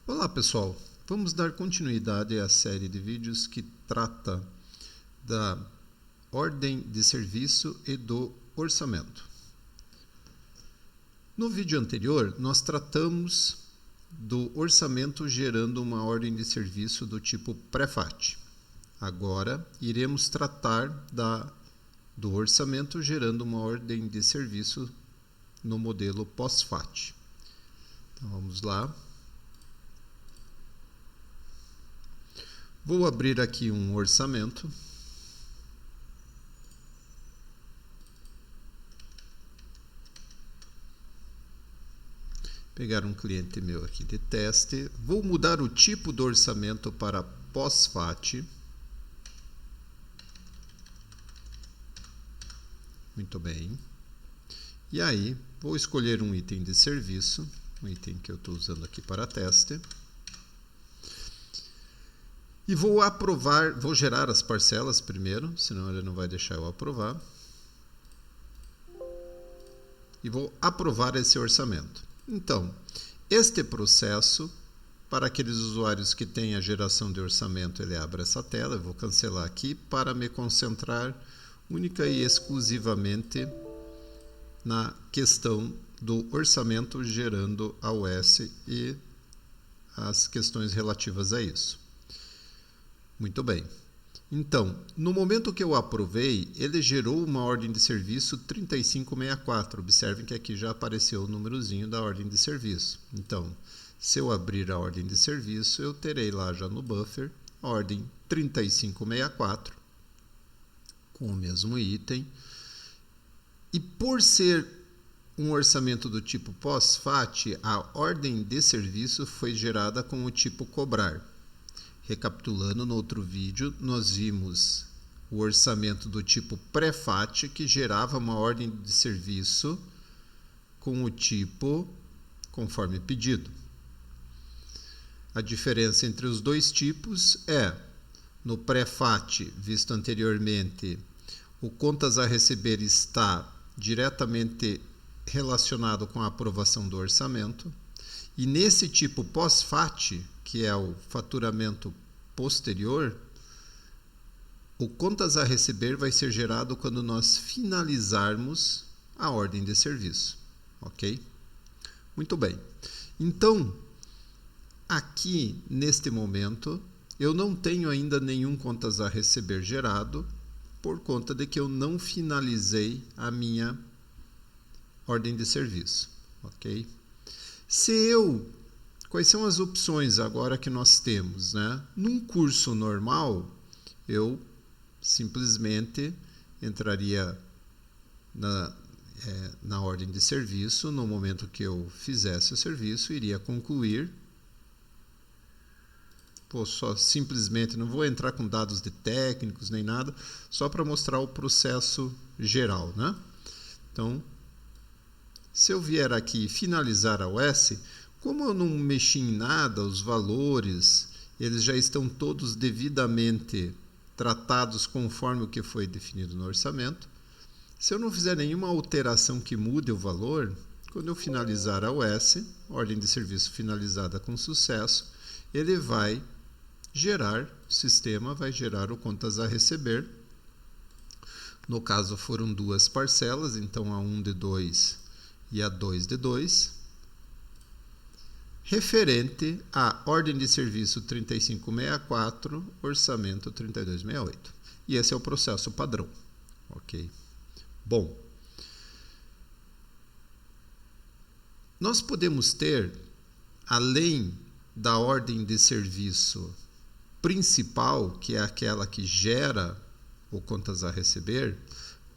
Olá pessoal, vamos dar continuidade à série de vídeos que trata da ordem de serviço e do orçamento. No vídeo anterior, nós tratamos do orçamento gerando uma ordem de serviço do tipo pré-FAT. Agora, iremos tratar do orçamento gerando uma ordem de serviço no modelo pós-FAT. Então, vamos lá. Vou abrir aqui um orçamento. Pegar um cliente meu aqui de teste. Vou mudar o tipo do orçamento para pós-FAT. Muito bem. E aí, vou escolher um item de serviço, um item que eu estou usando aqui para teste. E vou aprovar, vou gerar as parcelas primeiro, senão ele não vai deixar eu aprovar. E vou aprovar esse orçamento. Então, este processo, para aqueles usuários que têm a geração de orçamento, ele abre essa tela. Eu vou cancelar aqui para me concentrar única e exclusivamente na questão do orçamento gerando a OS e as questões relativas a isso. Muito bem. Então, no momento que eu aprovei, ele gerou uma ordem de serviço 3564. Observem que aqui já apareceu o númerozinho da ordem de serviço. Então, se eu abrir a ordem de serviço, eu terei lá já no buffer a ordem 3564 com o mesmo item. E por ser um orçamento do tipo pós-FAT, a ordem de serviço foi gerada com o tipo cobrar. Recapitulando, no outro vídeo, nós vimos o orçamento do tipo pré-FAT, que gerava uma ordem de serviço com o tipo conforme pedido. A diferença entre os dois tipos é, no pré-FAT, visto anteriormente, o contas a receber está diretamente relacionado com a aprovação do orçamento, e nesse tipo pós-FAT, que é o faturamento posterior, o contas a receber vai ser gerado quando nós finalizarmos a ordem de serviço, ok? Muito bem. Então, aqui neste momento, eu não tenho ainda nenhum contas a receber gerado, por conta de que eu não finalizei a minha ordem de serviço, ok? Quais são as opções agora que nós temos, né? Num curso normal, eu simplesmente entraria na ordem de serviço. No momento que eu fizesse o serviço, iria concluir. Simplesmente, não vou entrar com dados de técnicos nem nada, só para mostrar o processo geral, né? Então, se eu vier aqui e finalizar a OS, como eu não mexi em nada, os valores, eles já estão todos devidamente tratados conforme o que foi definido no orçamento. Se eu não fizer nenhuma alteração que mude o valor, quando eu finalizar a OS, ordem de serviço finalizada com sucesso, ele vai gerar, o sistema vai gerar o contas a receber. No caso foram duas parcelas, então a 1 de 2 e a 2 de 2, referente à ordem de serviço 3564, orçamento 3268. E esse é o processo padrão, ok? Bom, nós podemos ter, além da ordem de serviço principal, que é aquela que gera o contas a receber,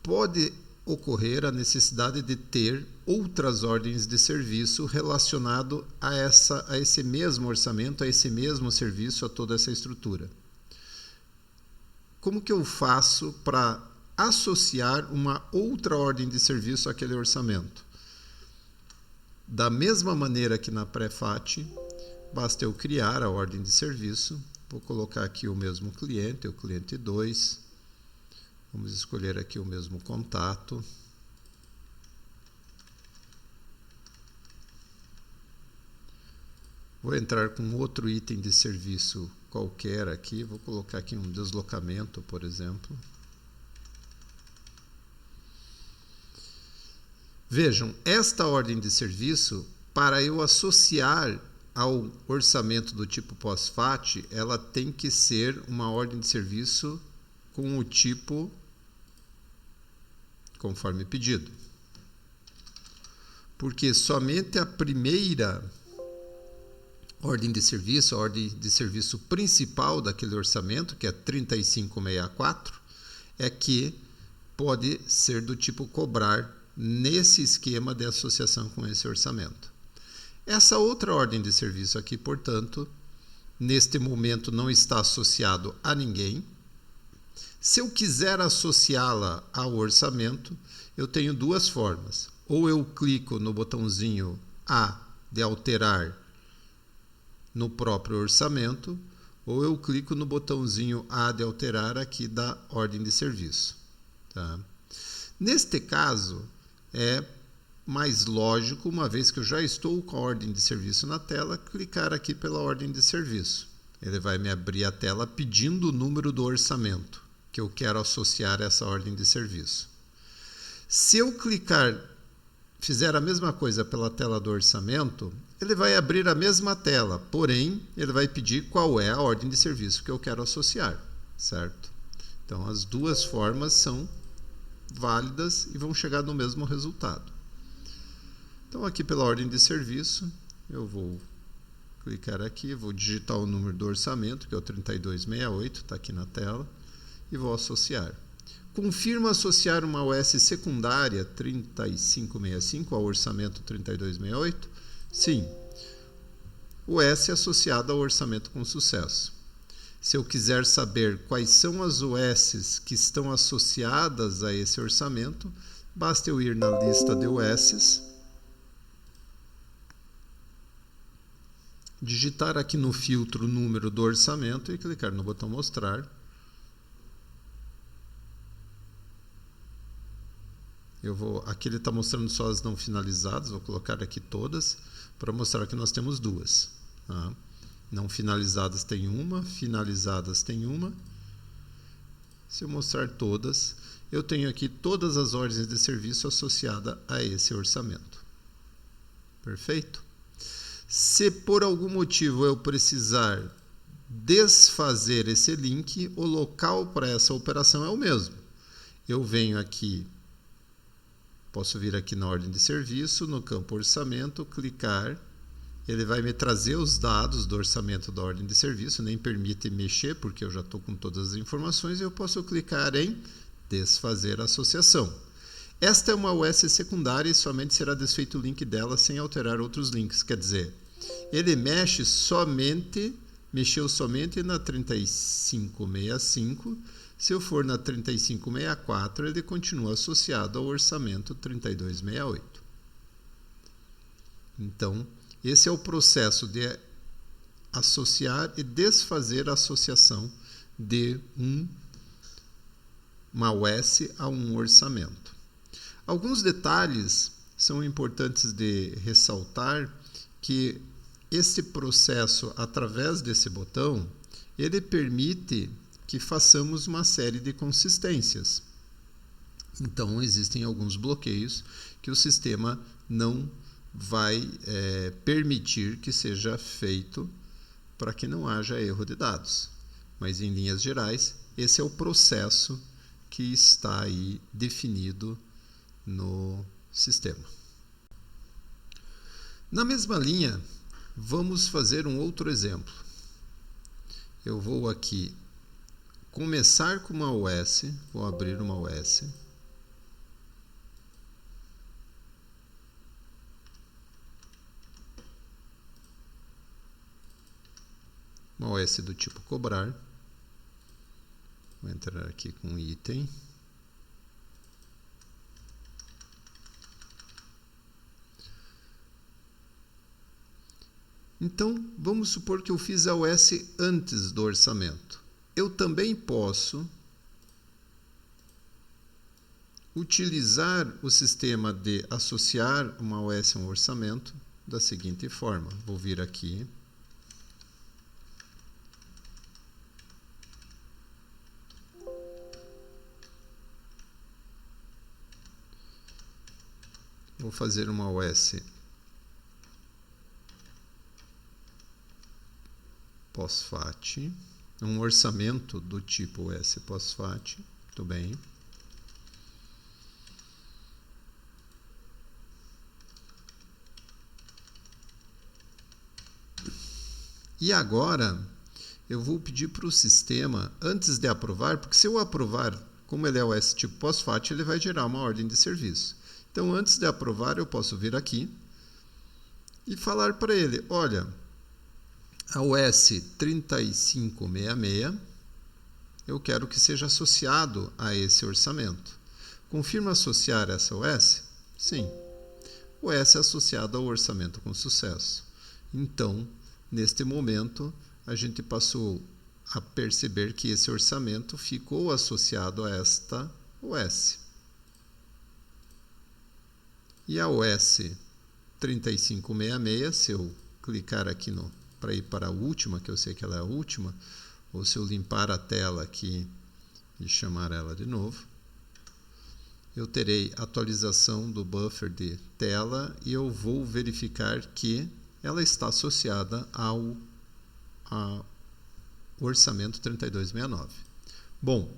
pode ocorrer a necessidade de ter outras ordens de serviço relacionado a esse mesmo orçamento, a esse mesmo serviço, a toda essa estrutura. Como que eu faço para associar uma outra ordem de serviço àquele orçamento? Da mesma maneira que na pré-FAT, basta eu criar a ordem de serviço. Vou colocar aqui o mesmo cliente, o cliente 2. Vamos escolher aqui o mesmo contato. Vou entrar com outro item de serviço qualquer aqui, vou colocar aqui um deslocamento, por exemplo. Vejam, esta ordem de serviço, para eu associar ao orçamento do tipo pós-FAT, ela tem que ser uma ordem de serviço com o tipo conforme pedido. Porque somente a primeira ordem de serviço, a ordem de serviço principal daquele orçamento, que é 3564, é que pode ser do tipo cobrar nesse esquema de associação com esse orçamento. Essa outra ordem de serviço aqui, portanto, neste momento não está associado a ninguém. Se eu quiser associá-la ao orçamento, eu tenho duas formas. Ou eu clico no botãozinho A de alterar no próprio orçamento, ou eu clico no botãozinho A de alterar aqui da ordem de serviço. Tá? Neste caso, é mais lógico, uma vez que eu já estou com a ordem de serviço na tela, clicar aqui pela ordem de serviço. Ele vai me abrir a tela pedindo o número do orçamento que eu quero associar a essa ordem de serviço. Se eu fizer a mesma coisa pela tela do orçamento, ele vai abrir a mesma tela, porém, ele vai pedir qual é a ordem de serviço que eu quero associar, certo? Então, as duas formas são válidas e vão chegar no mesmo resultado. Então, aqui pela ordem de serviço, eu vou clicar aqui, vou digitar o número do orçamento, que é o 3268, está aqui na tela, e vou associar. Confirma associar uma OS secundária 3565 ao orçamento 3268? Sim. O S é associado ao orçamento com sucesso. Se eu quiser saber quais são as OSs que estão associadas a esse orçamento, basta eu ir na lista de OSs, digitar aqui no filtro o número do orçamento e clicar no botão mostrar. Aqui ele está mostrando só as não finalizadas, vou colocar aqui todas para mostrar que nós temos duas. Tá? Não finalizadas tem uma, finalizadas tem uma. Se eu mostrar todas, eu tenho aqui todas as ordens de serviço associadas a esse orçamento. Perfeito? Se por algum motivo eu precisar desfazer esse link, o local para essa operação é o mesmo. Eu venho aqui, posso vir aqui na ordem de serviço, no campo orçamento, clicar, ele vai me trazer os dados do orçamento da ordem de serviço, nem permite mexer porque eu já estou com todas as informações, e eu posso clicar em desfazer a associação. Esta é uma OS secundária e somente será desfeito o link dela sem alterar outros links. Quer dizer, ele mexeu somente na 3565. Se eu for na 3564, ele continua associado ao orçamento 3268. Então, esse é o processo de associar e desfazer a associação de uma OS a um orçamento. Alguns detalhes são importantes de ressaltar, que esse processo, através desse botão, ele permite que façamos uma série de consistências. Então, existem alguns bloqueios que o sistema não vai permitir que seja feito para que não haja erro de dados. Mas, em linhas gerais, esse é o processo que está aí definido no sistema. Na mesma linha, vamos fazer um outro exemplo. Eu vou aqui começar com uma OS, vou abrir uma OS. Uma OS do tipo cobrar. Vou entrar aqui com item. Então, vamos supor que eu fiz a OS antes do orçamento. Eu também posso utilizar o sistema de associar uma OS a um orçamento da seguinte forma. Vou vir aqui vou fazer uma OS pós-FAT, um orçamento do tipo OS pós-FAT, muito bem. E agora eu vou pedir para o sistema, antes de aprovar, porque se eu aprovar, como ele é OS tipo pós-FAT, ele vai gerar uma ordem de serviço. Então, antes de aprovar, eu posso vir aqui e falar para ele, olha, a OS 3566, eu quero que seja associado a esse orçamento. Confirma associar essa OS? Sim. O OS é associado ao orçamento com sucesso. Então, neste momento, a gente passou a perceber que esse orçamento ficou associado a esta OS. E a OS 3566, se eu clicar aqui para ir para a última, que eu sei que ela é a última, ou se eu limpar a tela aqui e chamar ela de novo, eu terei atualização do buffer de tela e eu vou verificar que ela está associada ao orçamento 3269. Bom,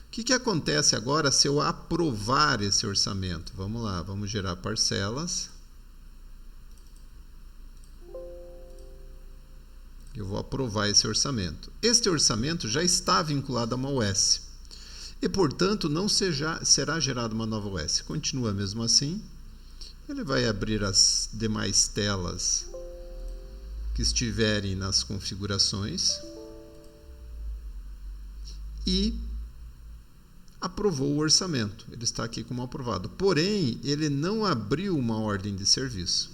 o que acontece agora se eu aprovar esse orçamento? Vamos lá, vamos gerar parcelas. Eu vou aprovar esse orçamento. Este orçamento já está vinculado a uma OS. E, portanto, não será gerada uma nova OS. Continua mesmo assim. Ele vai abrir as demais telas que estiverem nas configurações e aprovou o orçamento. Ele está aqui como aprovado. Porém, ele não abriu uma ordem de serviço,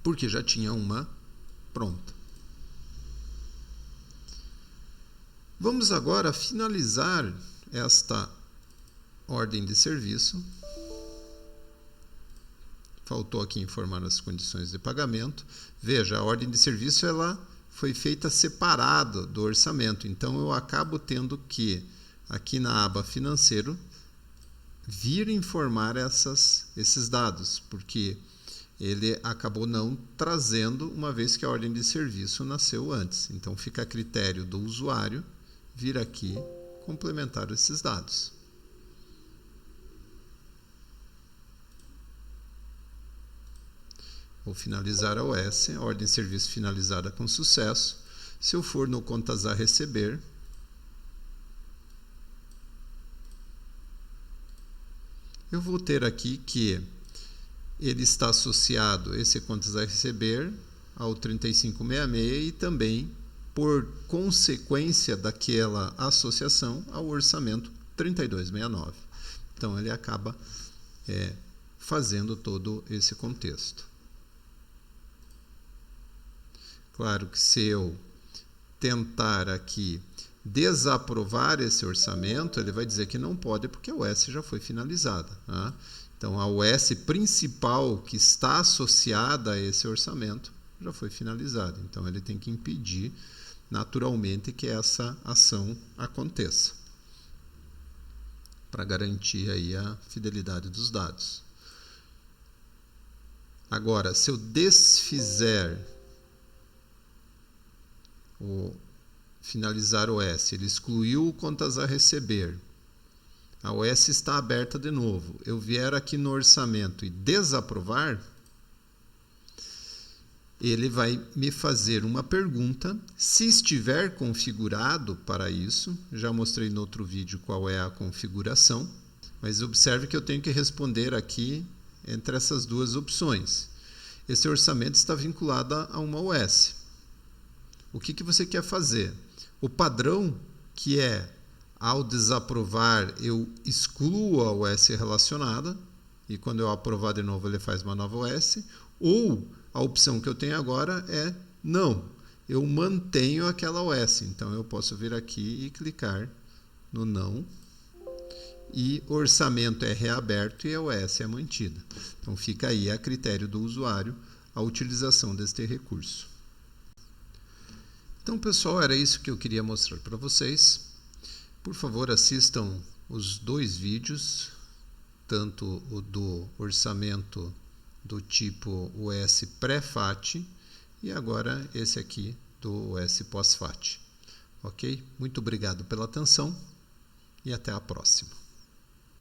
porque já tinha uma pronta. Vamos agora finalizar esta ordem de serviço. Faltou aqui informar as condições de pagamento. Veja, a ordem de serviço ela foi feita separada do orçamento. Então, eu acabo tendo que, aqui na aba financeiro, vir informar esses dados, porque ele acabou não trazendo, uma vez que a ordem de serviço nasceu antes. Então, fica a critério do usuário vir aqui complementar esses dados. Vou finalizar a OS, a ordem de serviço finalizada com sucesso. Se eu for no contas a receber, eu vou ter aqui que ele está associado, esse contas a receber, ao 3566 e também, por consequência daquela associação, ao orçamento 3269. Então, ele acaba fazendo todo esse contexto. Claro que se eu tentar aqui desaprovar esse orçamento, ele vai dizer que não pode porque a OS já foi finalizada. Tá? Então, a OS principal que está associada a esse orçamento já foi finalizada. Então, ele tem que impedir naturalmente que essa ação aconteça, para garantir aí a fidelidade dos dados. Agora, se eu desfizer o finalizar o OS, ele excluiu o contas a receber, a OS está aberta de novo, eu vier aqui no orçamento e desaprovar, ele vai me fazer uma pergunta, se estiver configurado para isso, já mostrei no outro vídeo qual é a configuração, mas observe que eu tenho que responder aqui entre essas duas opções. Esse orçamento está vinculado a uma OS. O que você quer fazer? O padrão, que é, ao desaprovar, eu excluo a OS relacionada, e quando eu aprovar de novo, ele faz uma nova OS, ou a opção que eu tenho agora é não, eu mantenho aquela OS. Então, eu posso vir aqui e clicar no não, e o orçamento é reaberto e a OS é mantida. Então, fica aí a critério do usuário a utilização deste recurso. Então, pessoal, era isso que eu queria mostrar para vocês. Por favor, assistam os 2 vídeos tanto o do orçamento do tipo US pré-FAT e agora esse aqui do US pós-FAT. Ok? Muito obrigado pela atenção e até a próxima.